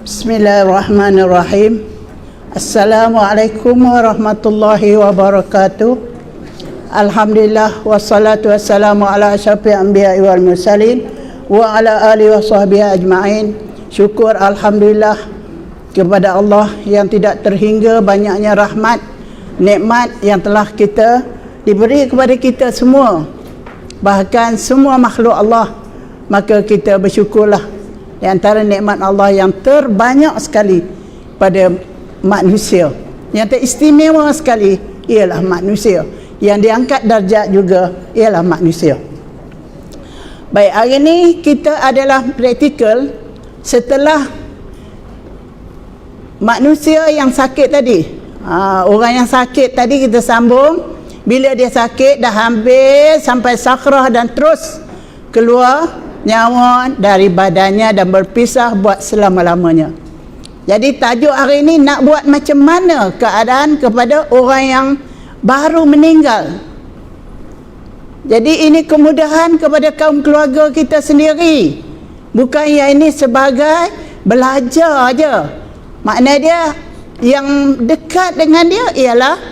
Bismillahirrahmanirrahim. Assalamualaikum warahmatullahi wabarakatuh. Alhamdulillah wassalatu wassalamu ala asyrafil anbiya'i wal mursalin wa ala alihi wa sahbihi ajma'in. Syukur alhamdulillah kepada Allah yang tidak terhingga banyaknya rahmat, nikmat yang telah kita diberi kepada kita semua, bahkan semua makhluk Allah. Maka kita bersyukurlah. Di antara nikmat Allah yang terbanyak sekali pada manusia, yang teristimewa sekali ialah manusia, yang diangkat darjat juga ialah manusia. Baik, hari ini kita adalah praktikal setelah manusia yang sakit tadi. Orang yang sakit tadi kita sambung. Bila dia sakit dah hampir sampai sakrah dan terus keluar nyawa dari badannya dan berpisah buat selama-lamanya. Jadi tajuk hari ini nak buat macam mana keadaan kepada orang yang baru meninggal. Jadi ini kemudahan kepada kaum keluarga kita sendiri. Bukan yang ini sebagai belajar aja. Makna dia yang dekat dengan dia ialah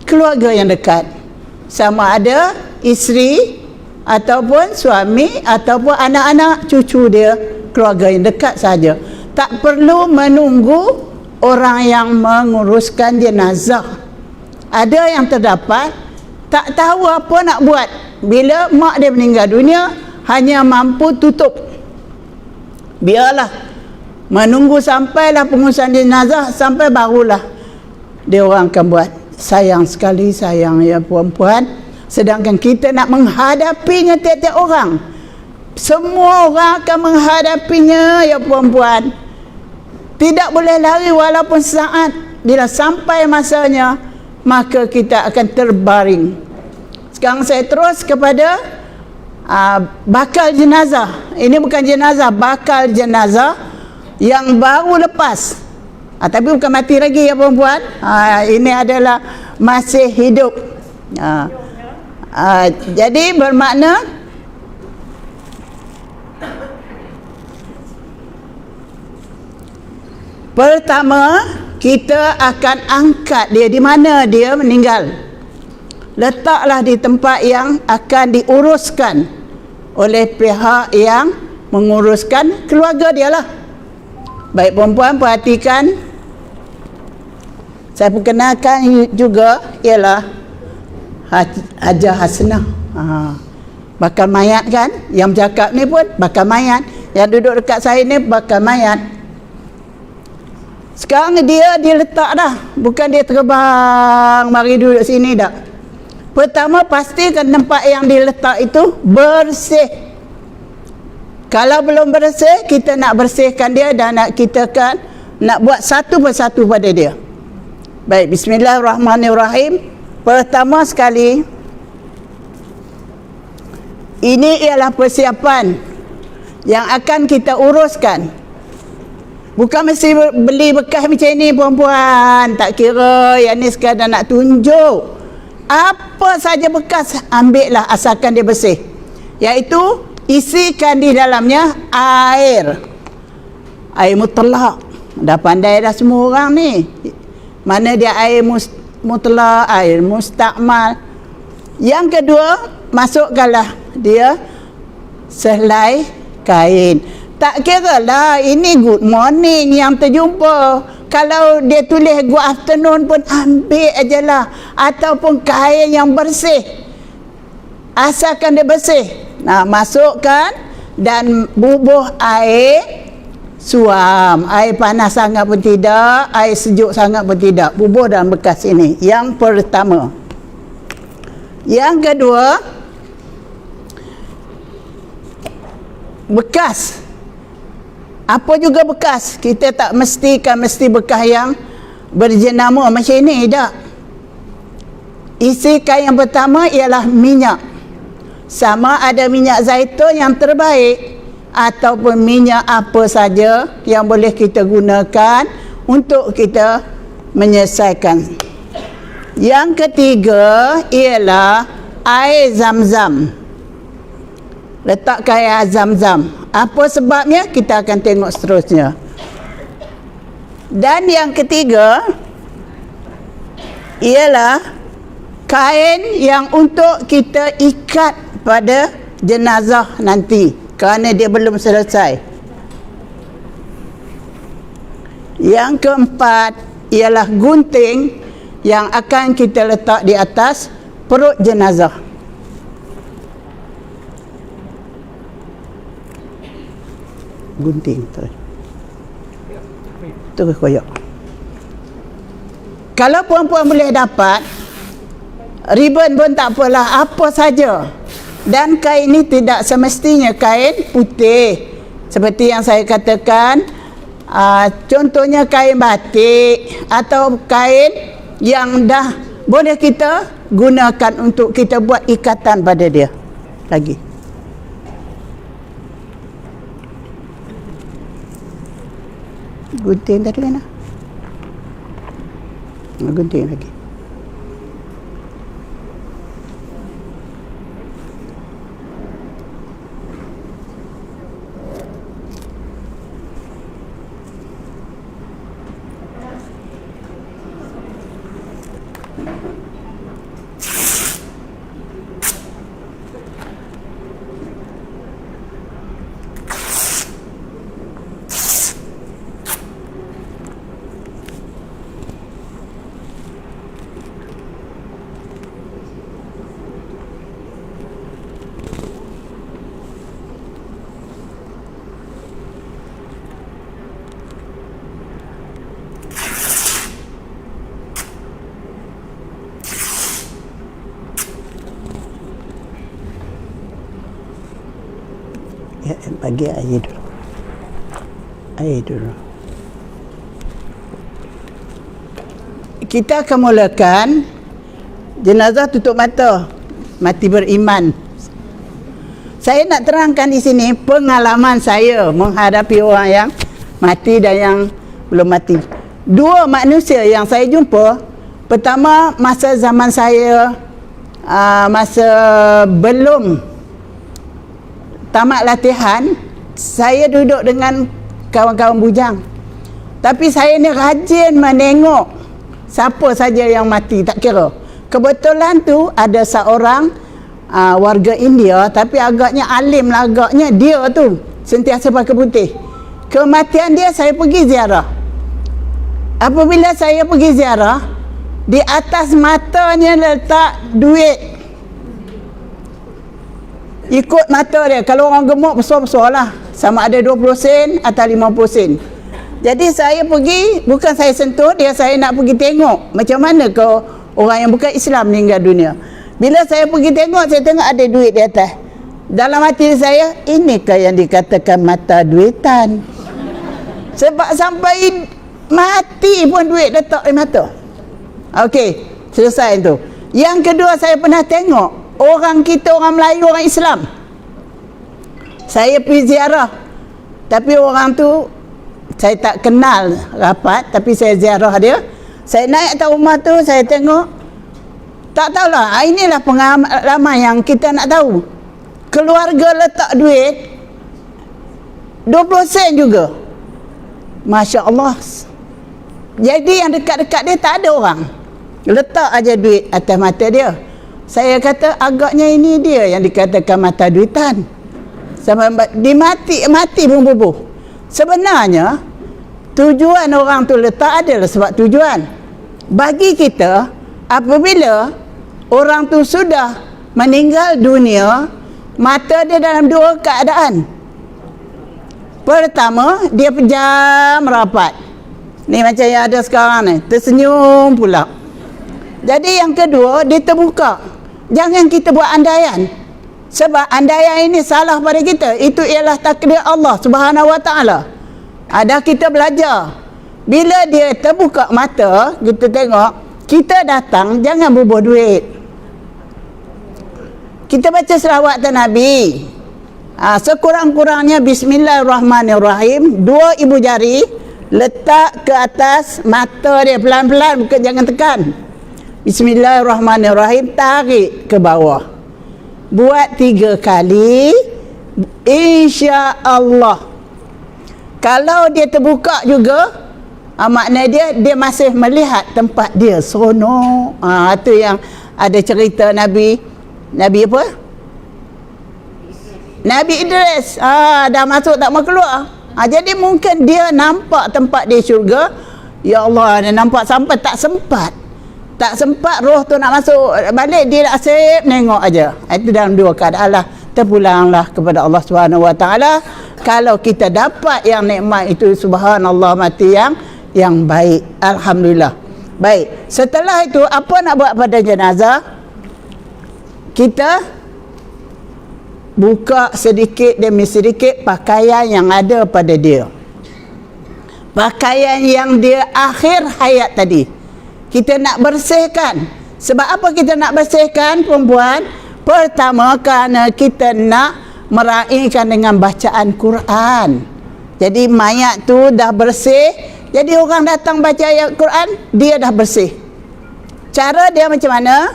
keluarga yang dekat. Sama ada isteri ataupun suami ataupun anak-anak cucu dia, keluarga yang dekat saja. Tak perlu menunggu orang yang menguruskan jenazah. Ada yang terdapat tak tahu apa nak buat bila mak dia meninggal dunia, hanya mampu tutup. Biarlah menunggu sampailah pengurusan jenazah, sampai barulah dia orang akan buat. Sayang sekali, sayang ya puan-puan. Sedangkan kita nak menghadapinya tiap-tiap orang. Semua orang akan menghadapinya ya puan-puan. Tidak boleh lari walaupun saat. Bila sampai masanya, maka kita akan terbaring. Sekarang saya terus kepada bakal jenazah. Ini bukan jenazah, bakal jenazah yang baru lepas. Tapi bukan mati lagi ya puan-puan. Ini adalah masih hidup. Jadi bermakna pertama kita akan angkat dia di mana dia meninggal. Letaklah di tempat yang akan diuruskan oleh pihak yang menguruskan keluarga dia lah. Baik puan-puan, perhatikan. Saya perkenalkan juga ialah Haja Hasnah, bakal mayat kan. Yang bercakap ni pun bakal mayat. Yang duduk dekat saya ni bakal mayat. Sekarang dia letak dah. Bukan dia terbang mari duduk sini dah. Pertama pastikan tempat yang diletak itu bersih. Kalau belum bersih, kita nak bersihkan dia dan kita nak buat satu persatu pada dia. Baik, bismillahirrahmanirrahim. Pertama sekali, ini ialah persiapan yang akan kita uruskan. Bukan mesti beli bekas macam ni puan-puan. Tak kira yang ni sekadar nak tunjuk. Apa saja bekas, ambillah asalkan dia bersih. Iaitu isikan di dalamnya air. Air mutlak. Dah pandai dah semua orang ni. Mana dia air mutlak, air mustakmal. Yang kedua, masukkanlah dia sehelai kain. Tak kira lah ini good morning yang terjumpa. Kalau dia tulis good afternoon pun ambil ajalah. Ataupun kain yang bersih. Asalkan dia bersih. Masukkan dan bubuh air. Suam, air panas sangat pun tidak, air sejuk sangat pun tidak. Bubuh dalam bekas ini. Yang pertama. Yang kedua, bekas. Apa juga bekas. Kita tak mesti bekas yang berjenama macam ini, tak. Isikan yang pertama ialah minyak. Sama ada minyak zaitun yang terbaik ataupun minyak apa saja yang boleh kita gunakan untuk kita menyelesaikan. Yang ketiga ialah air zam-zam. Letakkan air zam-zam. Apa sebabnya? Kita akan tengok seterusnya. Dan yang ketiga ialah kain yang untuk kita ikat pada jenazah nanti kerana dia belum selesai. Yang keempat ialah gunting yang akan kita letak di atas perut jenazah. Gunting tu koyak. Kalau puan-puan boleh dapat ribbon pun tak apalah, apa saja. Dan kain ini tidak semestinya kain putih seperti yang saya katakan. Contohnya kain batik atau kain yang dah boleh kita gunakan untuk kita buat ikatan pada dia lagi. Gunting tadi mana? Gunting lagi. Ya, bagi air dulu. Air dulu. Kita akan mulakan jenazah tutup mata, mati beriman. Saya nak terangkan di sini pengalaman saya menghadapi orang yang mati dan yang belum mati. Dua manusia yang saya jumpa, pertama masa zaman saya masa belum tamat latihan, saya duduk dengan kawan-kawan bujang. Tapi saya ni rajin menengok siapa saja yang mati, tak kira. Kebetulan tu ada seorang warga India, tapi agaknya alim lah, agaknya dia tu sentiasa pakai putih. Kematian dia saya pergi ziarah. Apabila saya pergi ziarah, di atas matanya letak duit. Ikut mata dia. Kalau orang gemuk besar-besar lah, sama ada 20 sen atau 50 sen. Jadi saya pergi, bukan saya sentuh dia, saya nak pergi tengok macam mana ke orang yang bukan Islam meninggal dunia. Bila saya pergi tengok, saya tengok ada duit di atas. Dalam hati saya, inikah yang dikatakan mata duitan? Sebab sampai mati pun duit letak di mata. Okey, selesai tu. Yang kedua, saya pernah tengok orang kita, orang Melayu, orang Islam. Saya pergi ziarah, tapi orang tu saya tak kenal rapat, tapi saya ziarah dia. Saya naik atas rumah tu, saya tengok, tak tahulah, inilah pengalaman yang kita nak tahu. Keluarga letak duit 20 sen juga. Masya Allah. Jadi yang dekat-dekat dia tak ada orang, letak aja duit atas mata dia. Saya kata agaknya ini dia yang dikatakan mata duitan. Sampai mati pun bubuh. Sebenarnya tujuan orang tu letak adalah sebab tujuan. Bagi kita, apabila orang tu sudah meninggal dunia, mata dia dalam dua keadaan. Pertama, dia pejam rapat. Ni macam yang ada sekarang ni, tersenyum pula. Jadi yang kedua, dia terbuka. Jangan kita buat andaian. Sebab andaian ini salah pada kita. Itu ialah takdir Allah Subhanahu Wa Taala. Ada kita belajar. Bila dia terbuka mata, kita tengok, kita datang, jangan bubuh duit. Kita baca selawat atas Nabi. Sekurang-kurangnya Bismillahirrahmanirrahim. 2 ibu jari letak ke atas mata dia pelan-pelan, bukan jangan tekan. Bismillahirrahmanirrahim, tarik ke bawah. Buat 3 kali, insya-Allah. Kalau dia terbuka juga, Makna dia masih melihat tempat dia seronok. Itu yang ada cerita Nabi apa? Nabi Idris. Dah masuk tak mau keluar. Jadi mungkin dia nampak tempat di syurga. Ya Allah, dia nampak sampai tak sempat roh tu nak masuk balik, dia nak sip nengok aja. Itu dalam dua keadaan lah. Terpulanglah kepada Allah Subhanahu Wa Taala. Kalau kita dapat yang nikmat itu, subhanallah, mati yang baik. Alhamdulillah. Baik, setelah itu apa nak buat pada jenazah? Kita buka sedikit demi sedikit pakaian yang ada pada dia. Pakaian yang dia akhir hayat tadi. Kita nak bersihkan. Sebab apa kita nak bersihkan, perempuan? Pertama, kerana kita nak meraihkan dengan bacaan Quran. Jadi mayat tu dah bersih. Jadi orang datang baca ayat Quran, dia dah bersih. Cara dia macam mana?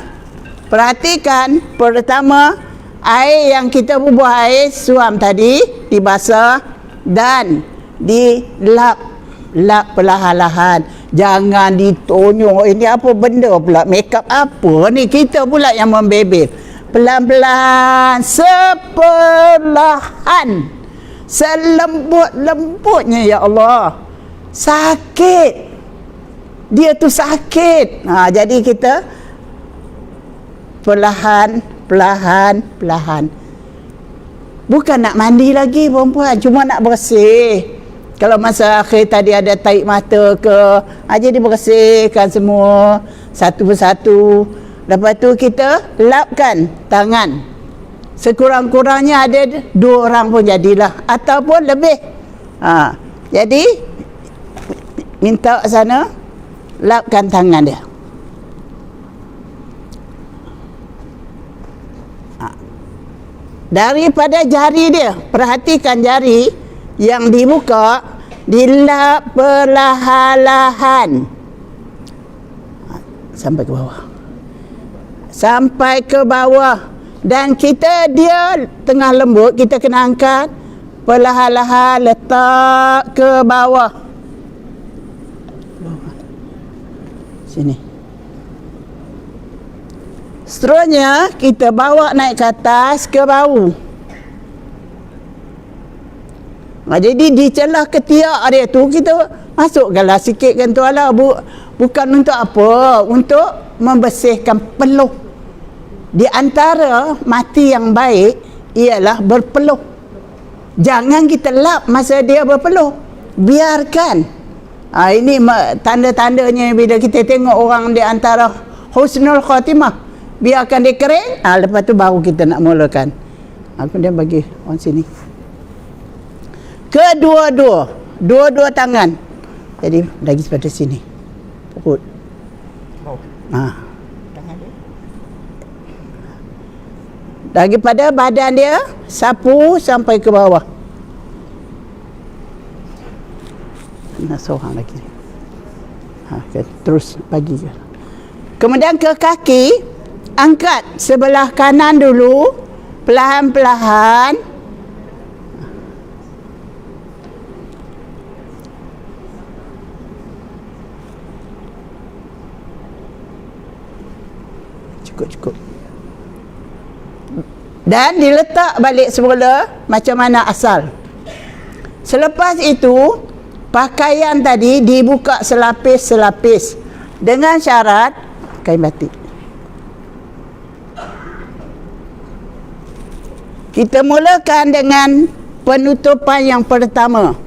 Perhatikan, pertama, air yang kita bubuh air suam tadi dibasuh dan dilap perlahan-lahan. Jangan ditonyong. Ini apa benda pula? Makeup apa ni? Kita pula yang membebel. Pelan-pelan, seperlahan, selembut-lembutnya. Ya Allah, sakit, dia tu sakit. Jadi kita perlahan. Bukan nak mandi lagi perempuan, cuma nak bersih. Kalau masa akhir tadi ada tarik mata ke, jadi bersihkan semua satu persatu. Lepas tu kita lapkan tangan. Sekurang-kurangnya ada 2 orang pun jadilah, ataupun lebih. Jadi minta sana lapkan tangan dia. Daripada jari dia, perhatikan jari yang dibuka, dilap perlahan-lahan sampai ke bawah. Dan dia tengah lembut, kita kena angkat perlahan-lahan, letak ke bawah. Sini. Seterusnya kita bawa naik ke atas ke bahu. Jadi di celah ketiak dia tu kita masukkanlah sikit kan tu lah. Bukan untuk apa? Untuk membersihkan peluh. Di antara mati yang baik ialah berpeluh. Jangan kita lap masa dia berpeluh. Biarkan. Ini tanda-tandanya bila kita tengok orang di antara husnul khatimah. Biarkan dia kering, lepas tu baru kita nak mulakan. Kemudian bagi orang sini. Dua-dua tangan. Jadi lagi pada sini. Perut. Tangan dia. Daripada badan dia, sapu sampai ke bawah. Nak seorang lagi. Terus bagi. Kemudian ke kaki. Angkat sebelah kanan dulu, perlahan-perlahan. Cukup. Dan diletak balik semula macam mana asal. Selepas itu, pakaian tadi dibuka selapis-selapis dengan syarat kain batik. Kita mulakan dengan penutupan yang pertama.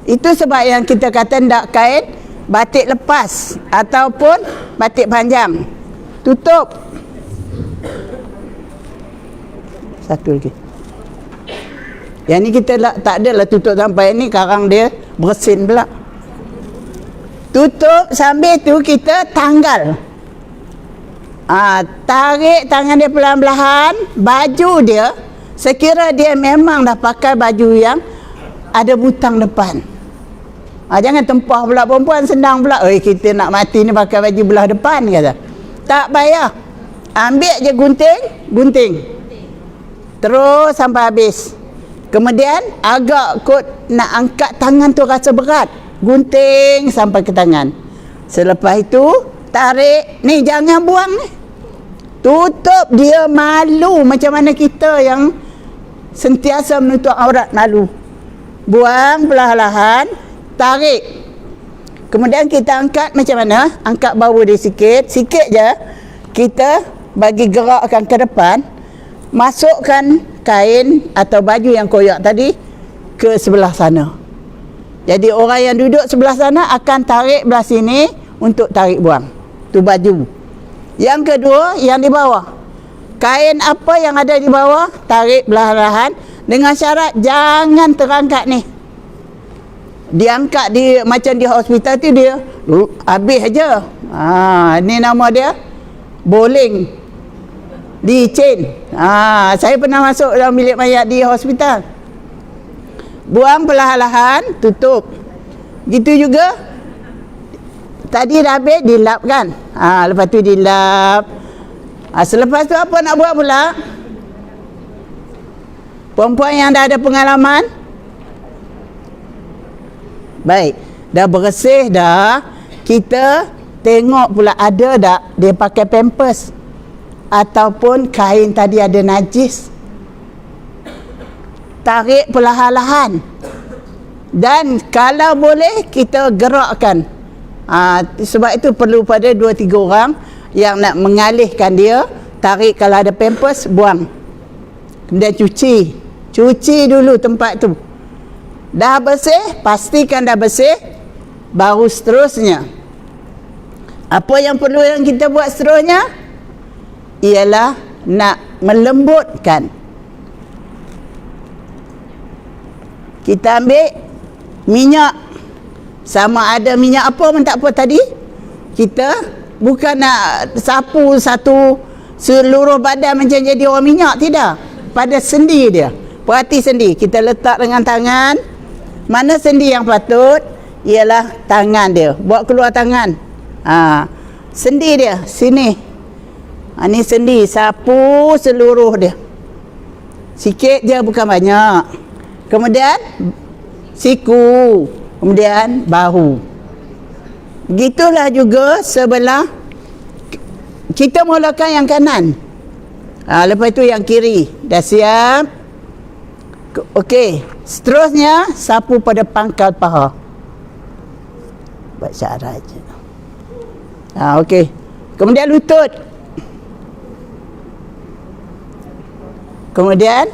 Itu sebab yang kita kata tak kain batik lepas ataupun batik panjang. Tutup. Satu lagi. Yang ni kita tak adalah tutup sampai ni, sekarang dia bersin pula. Tutup sambil tu kita tanggal. Tarik tangan dia pelan-pelan. Baju dia, sekira dia memang dah pakai baju yang ada butang depan. Jangan tempah pula perempuan, senang pula. Kita nak mati ni pakai baju belah depan, kata. Tak payah. Ambil je gunting. Terus sampai habis. Kemudian agak kot nak angkat tangan tu rasa berat. gunting sampai ke tangan. Selepas itu tarik, ni jangan buang ni, tutup. Dia malu macam mana kita yang sentiasa menutup aurat malu. Buang perlahan-lahan, tarik. Kemudian kita angkat macam mana? Angkat bau dia sikit je. Kita bagi gerakkan ke depan, masukkan kain atau baju yang koyak tadi ke sebelah sana. Jadi orang yang duduk sebelah sana akan tarik belah sini untuk tarik buang. Tu baju. Yang kedua, yang di bawah. Kain apa yang ada di bawah, tarik perlahan-lahan dengan syarat jangan terangkat ni. Diangkat di macam di hospital tu dia habis aja. Ni nama dia bowling di chain. Saya pernah masuk dalam bilik mayat di hospital. Buang perlahan-lahan, tutup. Gitu juga tadi dah habis dilap kan. Lepas tu dilap. Selepas tu apa nak buat pula? Perempuan yang dah ada pengalaman, baik, dah bersih dah, kita tengok pula ada tak dia pakai pampers ataupun kain tadi ada najis. Tarik perlahan-lahan. Dan kalau boleh kita gerakkan. Sebab itu perlu pada 2-3 orang yang nak mengalihkan dia. Tarik, kalau ada pampers, buang. Kemudian cuci dulu tempat tu. Dah bersih, pastikan dah bersih, baru seterusnya. Apa yang perlu yang kita buat seterusnya? Ialah nak melembutkan. Kita ambil minyak, sama ada minyak apa pun tak apa tadi. Kita bukan nak sapu satu seluruh badan macam jadi orang minyak, tidak. Pada sendi dia, perhati sendi, kita letak dengan tangan. Mana sendi yang patut? Ialah tangan dia. Buat keluar tangan. Sendi dia sini. Ni sendi, sapu seluruh dia. Sikit je, bukan banyak. Kemudian siku, kemudian bahu. Begitulah juga sebelah. Kita mulakan yang kanan. Lepas itu yang kiri. Dah siap? Okey. Seterusnya sapu pada pangkal paha. Buat syarat je. Okey. Kemudian lutut. Kemudian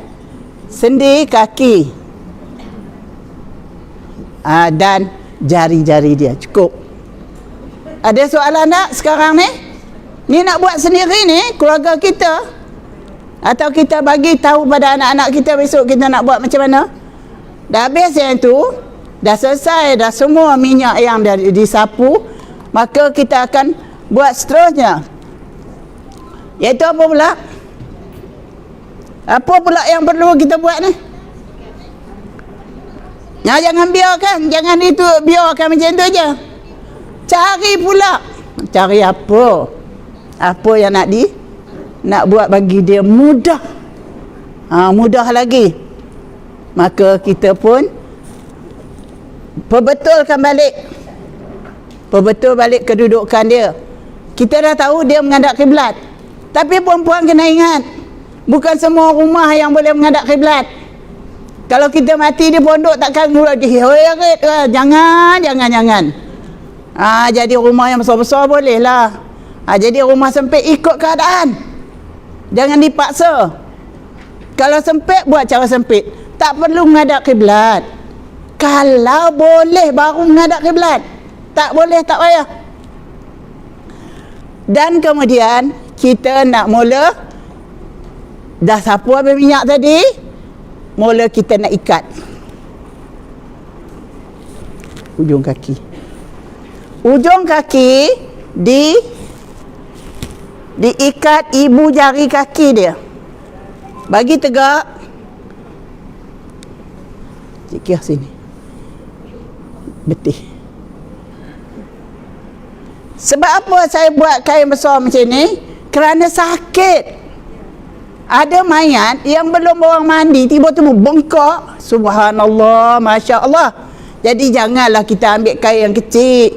sendi kaki. Dan jari-jari dia. Cukup. Ada soalan tak sekarang ni? Ni nak buat sendiri ni, keluarga kita, atau kita bagi tahu pada anak-anak kita besok kita nak buat macam mana? Dah habis yang tu, dah selesai dah semua minyak yang dah disapu, maka kita akan buat seterusnya. Iaitu apa pula? Apa pula yang perlu kita buat ni? Jangan biarkan, jangan itu biarkan macam tu je. Cari pula. Cari apa? Apa yang nak buat bagi dia mudah. Mudah lagi. Maka kita pun perbetulkan balik. Perbetul balik kedudukan dia. Kita dah tahu dia menghadap kiblat. Tapi perempuan kena ingat, bukan semua rumah yang boleh menghadap kiblat. Kalau kita mati di pondok takkan diheret. Jangan. Jadi rumah yang besar-besar boleh lah. Jadi rumah sempit ikut keadaan. Jangan dipaksa. Kalau sempit, buat cara sempit. Tak perlu menghadap kiblat. Kalau boleh baru menghadap kiblat. Tak boleh, tak payah. Dan kemudian kita nak mula, dah sapu habis minyak tadi, mula kita nak ikat ujung kaki. Ujung kaki diikat ibu jari kaki dia. Bagi tegak. Sikit sini. Betih. Sebab apa saya buat kain besar macam ni? Kerana sakit. Ada mayat yang belum orang mandi, tiba-tiba bengkak. Subhanallah, Masya Allah. Jadi janganlah kita ambil kain yang kecil,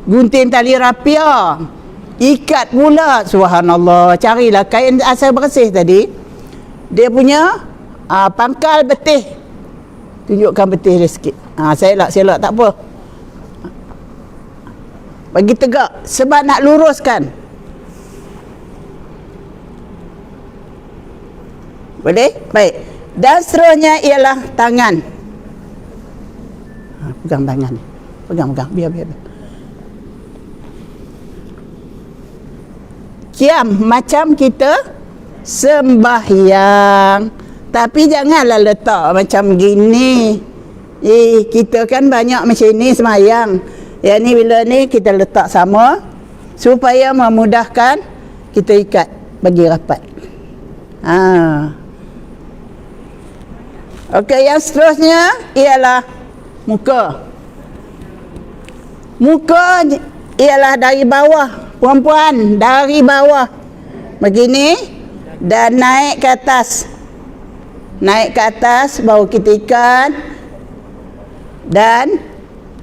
gunting tali rapia, ikat pula. Subhanallah. Carilah kain asal bersih tadi. Dia punya pangkal betih. Tunjukkan betih dia sikit. Selak tak apa. Bagi tegak sebab nak luruskan. Boleh? Baik. Dan seterusnya ialah tangan. Pegang tangan ni. Pegang. Biar. Kiam macam kita sembahyang. Tapi janganlah letak macam gini. Kita kan banyak macam ni sembahyang. Yang ni bila ni kita letak sama supaya memudahkan kita ikat bagi rapat. Okey, yang seterusnya ialah muka. Muka ialah dari bawah, perempuan dari bawah begini dan naik ke atas. Naik ke atas baru kita ikat dan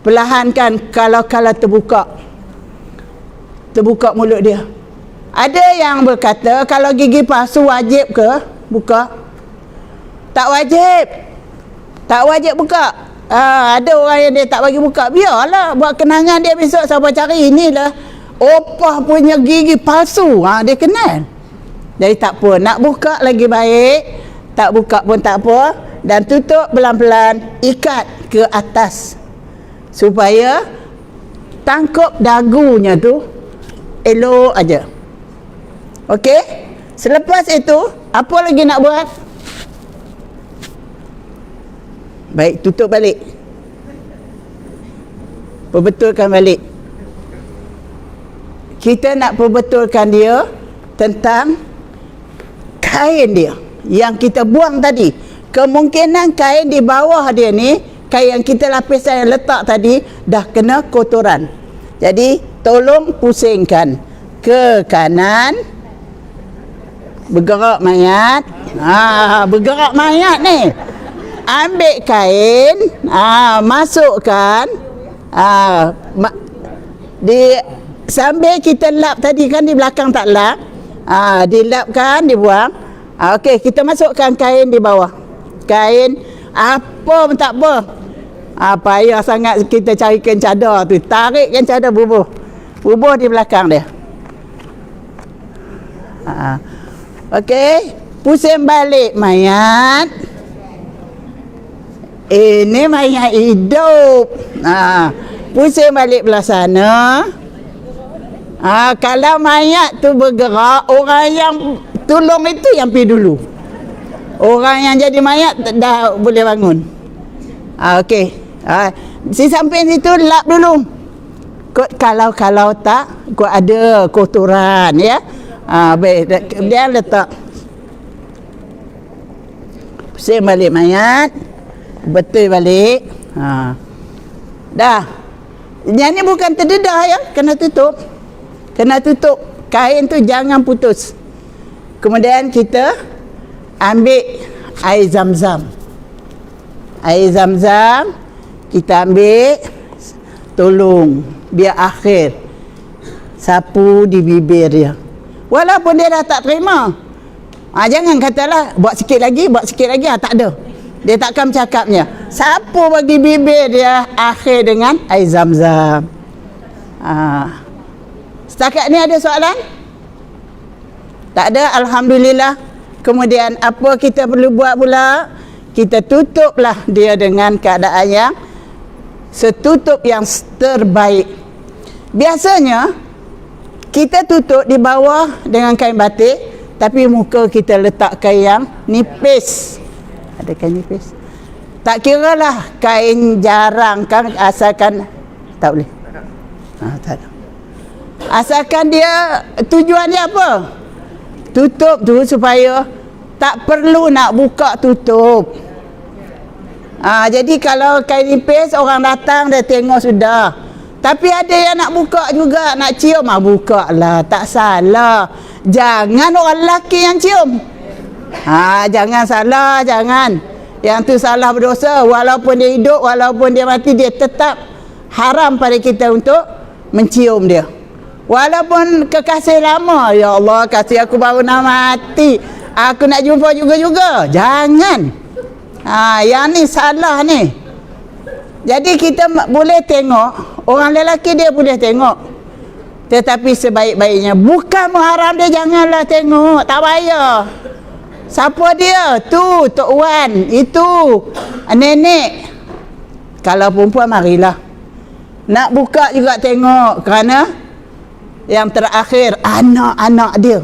perlahankan kalau terbuka mulut dia. Ada yang berkata kalau gigi palsu wajib ke buka? Tak wajib buka. Ada orang yang dia tak bagi buka. Biarlah buat kenangan dia besok siapa cari inilah opah punya gigi palsu. Dia kenal. Jadi tak apa, nak buka lagi baik, tak buka pun tak apa, dan tutup pelan-pelan, ikat ke atas supaya tangkup dagunya tu elok aja. Okey? Selepas itu, apa lagi nak buat? Baik, tutup balik. Perbetulkan balik. Kita nak perbetulkan dia tentang kain dia yang kita buang tadi. Kemungkinan kain di bawah dia ni, kain yang kita lapisan yang letak tadi dah kena kotoran. Jadi tolong pusingkan ke kanan. Bergerak mayat. Bergerak mayat ni. Ambil kain, masukkan, sambil kita lap tadi kan di belakang tak lap, dilapkan, dibuang. Okey, kita masukkan kain di bawah. Kain apa pun tak apa. Payah sangat kita carikan cadar tu, tarikkan cadar bubuh di belakang dia. Okey, pusing balik mayat. Ini mayat hidup. Pusing balik belah sana. Kalau mayat tu bergerak, orang yang tolong itu yang pergi dulu. Orang yang jadi mayat dah boleh bangun. Okey. Si sampai situ lap dulu. Kalau tak, kau ada kotoran ya. Baik, dia letak. Pusing balik mayat. Betul balik. Dah. Yang ni bukan terdedah ya, kena tutup. Kain tu jangan putus. Kemudian kita ambil air zam-zam. Kita ambil, tolong biar akhir sapu di bibir dia. Walaupun dia dah tak terima. Jangan katalah buat sikit lagi, tak ada. Dia takkan bercakapnya. Sapu bagi bibir dia, akhir dengan air zam-zam. Setakat ni ada soalan? Tak ada, alhamdulillah. Kemudian apa kita perlu buat pula? Kita tutuplah dia dengan keadaan yang setutup yang terbaik. Biasanya kita tutup di bawah dengan kain batik, tapi muka kita letak kain yang nipis. Ada kain nipis. Tak kira lah kain jarang kan, asalkan tak boleh. Tak ada. Asalkan dia tujuan dia apa? Tutup tu supaya tak perlu nak buka tutup. Jadi kalau kain nipis orang datang dia tengok sudah. Tapi ada yang nak buka juga, nak cium, buka lah, tak salah. Jangan orang lelaki yang cium. Jangan salah, jangan. yang tu salah berdosa, walaupun dia hidup, walaupun dia mati, dia tetap haram pada kita untuk mencium dia. Walaupun kekasih lama, ya Allah kasih aku baru nak mati, aku nak jumpa juga-juga, jangan. Yang ni salah ni. Jadi kita boleh tengok, orang lelaki dia boleh tengok, tetapi sebaik-baiknya bukan mengharam dia, janganlah tengok, tak payah. Siapa dia? Tu Tok Wan, itu nenek. Kalau perempuan marilah. Nak buka juga tengok, kerana yang terakhir anak-anak dia.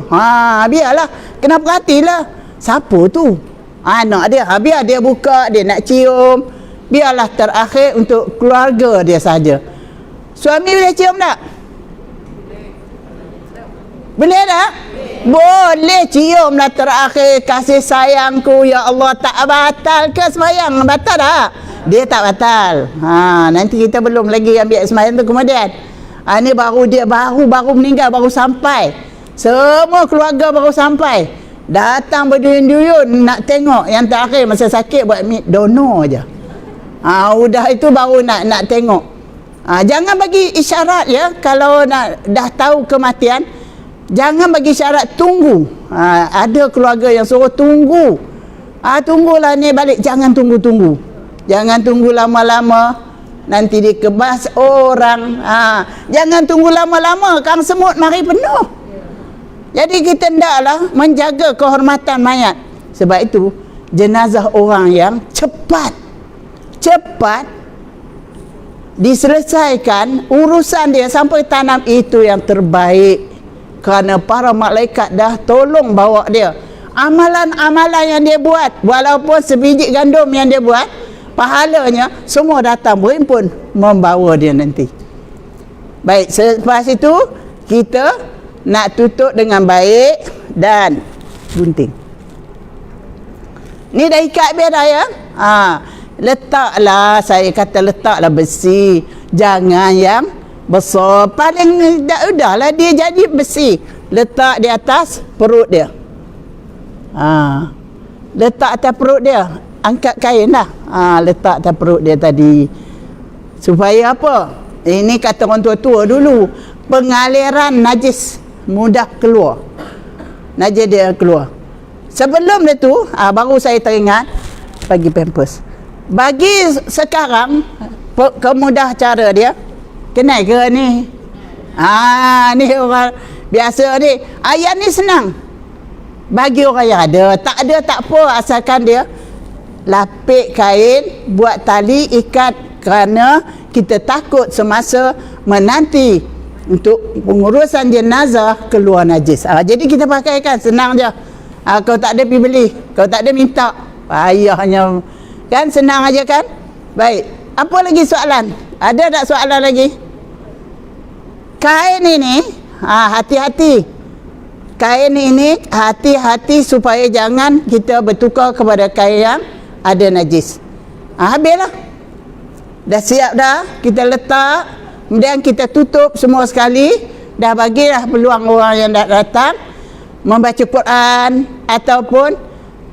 Biarlah, kena perhatilah. Siapa tu? Anak dia. Biar dia buka, dia nak cium. Biarlah terakhir untuk keluarga dia saja. Suami boleh cium tak? Boleh tak? Boleh cium lah terakhir. Kasih sayangku, ya Allah, tak batal ke semayang? Batal tak? Dia tak batal. Nanti kita belum lagi ambil semayang tu kemudian. Ini baru dia baru meninggal, baru sampai. Semua keluarga baru sampai. Datang berduyun-duyun nak tengok. Yang terakhir masa sakit buat donor je. Udah itu baru nak tengok. Jangan bagi isyarat ya. Kalau dah tahu kematian, jangan bagi syarat tunggu. Ada keluarga yang suruh tunggu. Tunggulah ni balik. Jangan tunggu-tunggu. Jangan tunggu lama-lama. Nanti dikebas orang. Jangan tunggu lama-lama. Kang semut mari penuh. Jadi kita hendaklah menjaga kehormatan mayat. Sebab itu jenazah orang yang cepat diselesaikan urusan dia sampai tanam, itu yang terbaik. Kerana para malaikat dah tolong bawa dia. Amalan-amalan yang dia buat, walaupun sebiji gandum yang dia buat, pahalanya semua datang berhimpun membawa dia nanti. Baik, selepas itu kita nak tutup dengan baik dan gunting. Ni dah ikat biar dah ya. Letaklah, saya kata letaklah besi. Jangan yang besar. Paling udahlah dia jadi besi. Letak di atas perut dia. Letak atas perut dia. Angkat kain lah. Letak atas perut dia tadi. Supaya apa? Ini kata orang tua-tua dulu. Pengaliran najis mudah keluar. Najis dia keluar. Sebelum itu, baru saya teringat bagi pampers. Bagi sekarang, kemudah cara dia. Kenal ke ni? Ni orang biasa ni. Ayat ni senang. Bagi orang yang ada. Tak ada tak apa, asalkan dia lapik kain, buat tali, ikat. Kerana kita takut semasa menanti untuk pengurusan jenazah keluar najis. Jadi kita pakaikan, senang je. Kau tak ada pergi beli, kau tak ada minta. Payahnya. Kan senang aja kan? Baik. Apa lagi soalan? Ada tak soalan lagi? Kain ini, hati-hati. Kain ini hati-hati supaya jangan kita bertukar kepada kain yang ada najis. Habislah. Dah siap dah, kita letak, kemudian kita tutup semua sekali. Dah bagilah peluang orang yang datang membaca Quran ataupun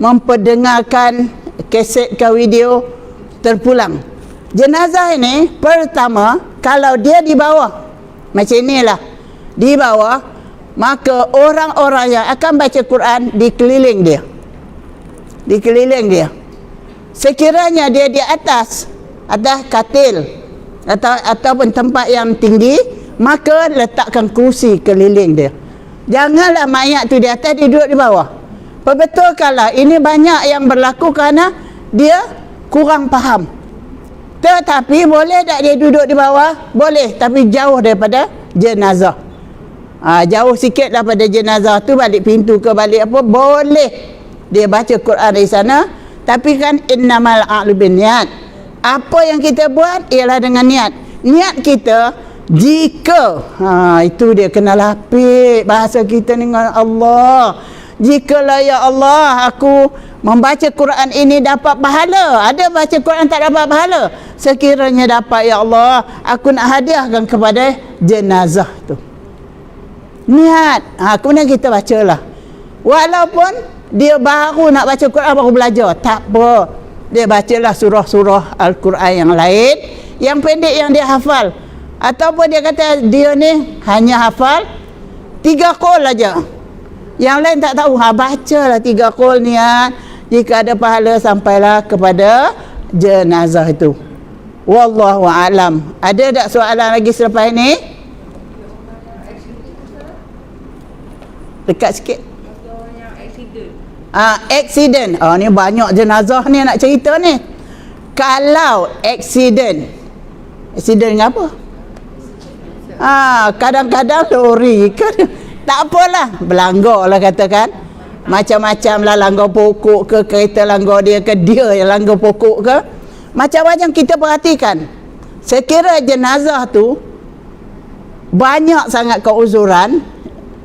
memperdengarkan kaset ke video terpulang. Jenazah ini pertama, kalau dia di bawah macam inilah, di bawah, maka orang-orang yang akan baca Quran dikeliling dia. Sekiranya dia di atas katil ataupun tempat yang tinggi, maka letakkan kerusi keliling dia. Janganlah mayat tu di atas, dia duduk di bawah. Perbetulkanlah. Ini banyak yang berlaku kerana dia kurang faham. Tetapi boleh tak dia duduk di bawah? Boleh, tapi jauh daripada jenazah. Jauh sikit daripada jenazah tu, balik pintu ke balik apa, boleh dia baca Quran di sana. Tapi kan innamal a'malu binniyat. Apa yang kita buat ialah dengan niat. Niat kita jika itu dia kena lapik bahasa kita dengan Allah. Jikalau ya Allah aku membaca Quran ini dapat pahala, ada baca Quran tak dapat pahala, sekiranya dapat ya Allah, aku nak hadiahkan kepada jenazah tu. Niat. Kemudian kita bacalah. Walaupun dia baru nak baca Quran, baru belajar, tak apa. dia bacalah surah-surah Al-Quran yang lain, yang pendek yang dia hafal. Ataupun dia kata dia ni hanya hafal 3 qaul aja, yang lain tak tahu. Bacalah 3 qaul niat, jika ada pahala sampailah kepada jenazah itu. Wallahu a'lam. Ada tak soalan lagi selepas ini? Dekat sikit. Accident. Ni banyak jenazah ni nak cerita ni. Kalau accident dengan apa? Kadang-kadang lori kan, tak apalah, berlanggar lah katakan. Macam-macam lah, langgar pokok ke, kereta langgar dia ke, dia yang langgar pokok ke, macam-macam kita perhatikan. Sekira jenazah tu banyak sangat keuzuran,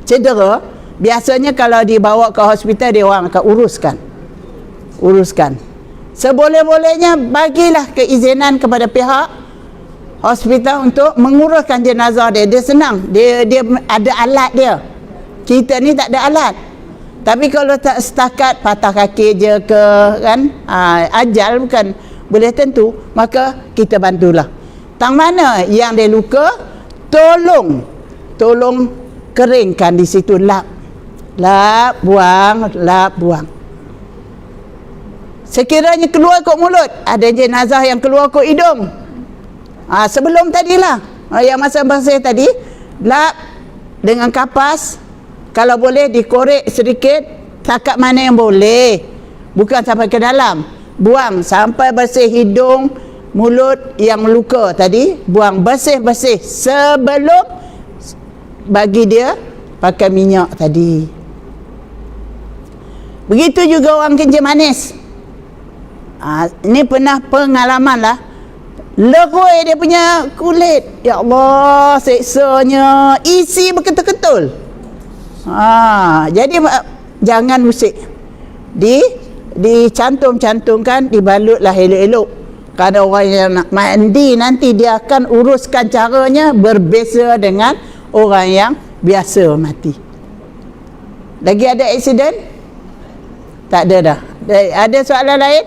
cedera, biasanya kalau dibawa ke hospital, dia orang akan uruskan. Seboleh-bolehnya bagilah keizinan kepada pihak hospital untuk menguruskan jenazah dia. Dia senang, dia ada alat dia. Kita ni tak ada alat. Tapi kalau tak setakat patah kaki je ke kan, ajal bukan boleh tentu, maka kita bantulah. Tang mana yang dia luka, tolong keringkan di situ, lap buang. Sekiranya keluar kot mulut, ada jenazah yang keluar kot hidung, sebelum tadilah yang masa tadi, lap dengan kapas, kalau boleh dikorek sedikit, takat mana yang boleh, bukan sampai ke dalam, buang sampai bersih hidung, mulut yang luka tadi, buang bersih-bersih sebelum bagi dia pakai minyak tadi. Begitu juga orang kencing manis. Ini pernah pengalaman lah, leroi dia punya kulit, ya Allah, seksanya, isi berketul-ketul. Jadi jangan musik, dicantum-cantumkan, dibalutlah elok-elok. Kalau orang yang nak mandi nanti, dia akan uruskan caranya berbeza dengan orang yang biasa mati. Lagi ada aksiden? Tak ada dah. Ada soalan lain?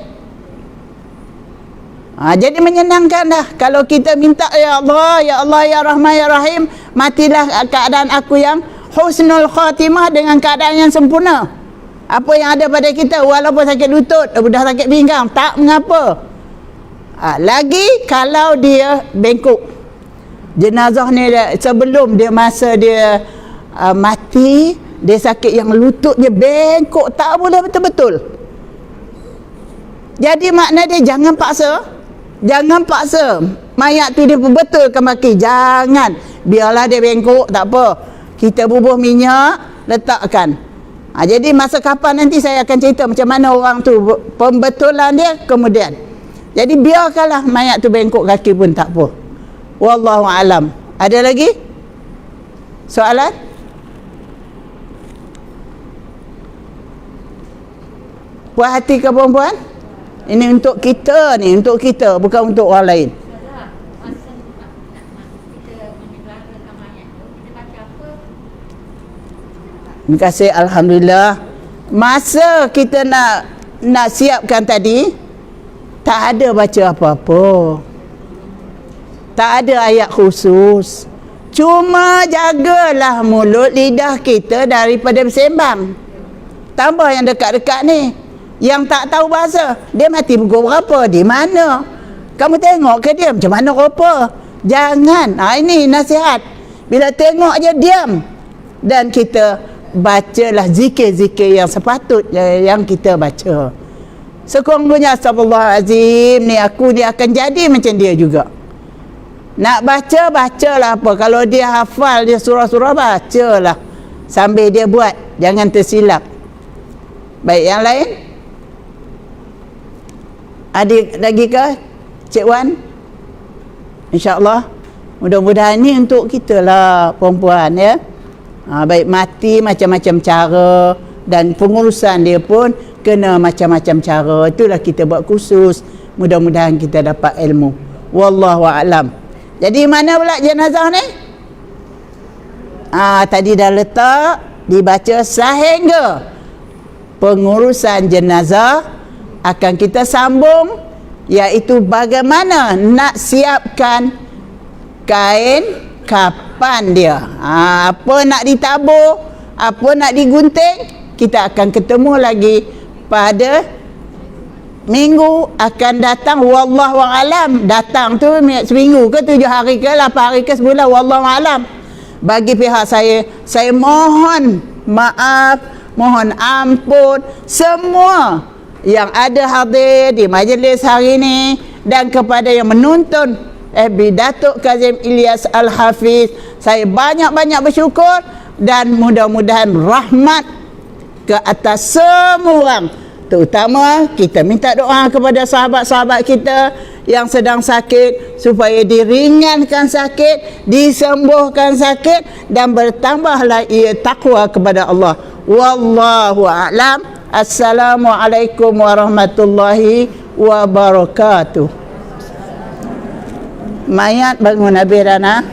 Jadi menyenangkan dah kalau kita minta, ya Allah, ya Allah, ya Rahman, ya Rahim, matilah keadaan aku yang husnul khatimah, dengan keadaan yang sempurna. Apa yang ada pada kita, walaupun sakit lutut, dah sakit pinggang, tak mengapa. Lagi kalau dia bengkok, jenazah ni sebelum dia masa dia mati, dia sakit yang lututnya bengkok, tak boleh betul-betul. Jadi makna dia jangan paksa mayat tu dia betulkan maki, jangan, biarlah dia bengkok, tak apa, kita bubuh minyak, letakkan. Jadi masa kapan nanti saya akan cerita macam mana orang tu pembetulan dia kemudian. Jadi biarkanlah mayat tu bengkok kaki pun tak apa. Wallahu alam. Ada lagi soalan? Puas hati ke perempuan? Ini untuk kita ni, untuk kita, bukan untuk orang lain. Terima kasih, alhamdulillah. Masa kita nak siapkan tadi, tak ada baca apa-apa, tak ada ayat khusus. Cuma jagalah mulut lidah kita daripada bersembang. Tambah yang dekat-dekat ni, yang tak tahu bahasa, dia mati pukul berapa, di mana, kamu tengok ke dia macam mana rupa. Jangan. Ini nasihat. Bila tengok je diam, dan kita bacalah zikir-zikir yang sepatutnya yang kita baca. Sekurang-kurangnya astagfirullahalazim, ni aku dia akan jadi macam dia juga. Nak baca, bacalah apa. Kalau dia hafal dia surah-surah, bacalah sambil dia buat, jangan tersilap. Baik, yang lain? Adik lagi ke? Cik Wan? InsyaAllah. Mudah-mudahan ni untuk kita lah perempuan, ya. Baik, mati macam-macam cara, dan pengurusan dia pun kena macam-macam cara. Itulah kita buat khusus. Mudah-mudahan kita dapat ilmu. Wallahu a'lam. Jadi mana pula jenazah ni? Tadi dah letak, dibaca sehingga pengurusan jenazah akan kita sambung, iaitu bagaimana nak siapkan kain kapan dia. Apa nak ditabur, apa nak digunting, kita akan ketemu lagi pada minggu akan datang. Wallahu alam. Datang tu seminggu ke 7 hari ke 8 hari ke sebulan, wallahu alam. Bagi pihak saya mohon maaf, mohon ampun semua yang ada hadir di majlis hari ini dan kepada yang menonton FB Datuk Kazim Ilyas Al-Hafiz. Saya banyak-banyak bersyukur dan mudah-mudahan rahmat ke atas semua orang. Terutama kita minta doa kepada sahabat-sahabat kita yang sedang sakit supaya diringankan sakit, disembuhkan sakit dan bertambahlah ia takwa kepada Allah. Wallahu a'lam. Assalamualaikum warahmatullahi wabarakatuh. Mayat bangun Nabi Rana.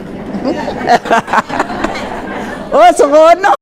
Oh, seronok.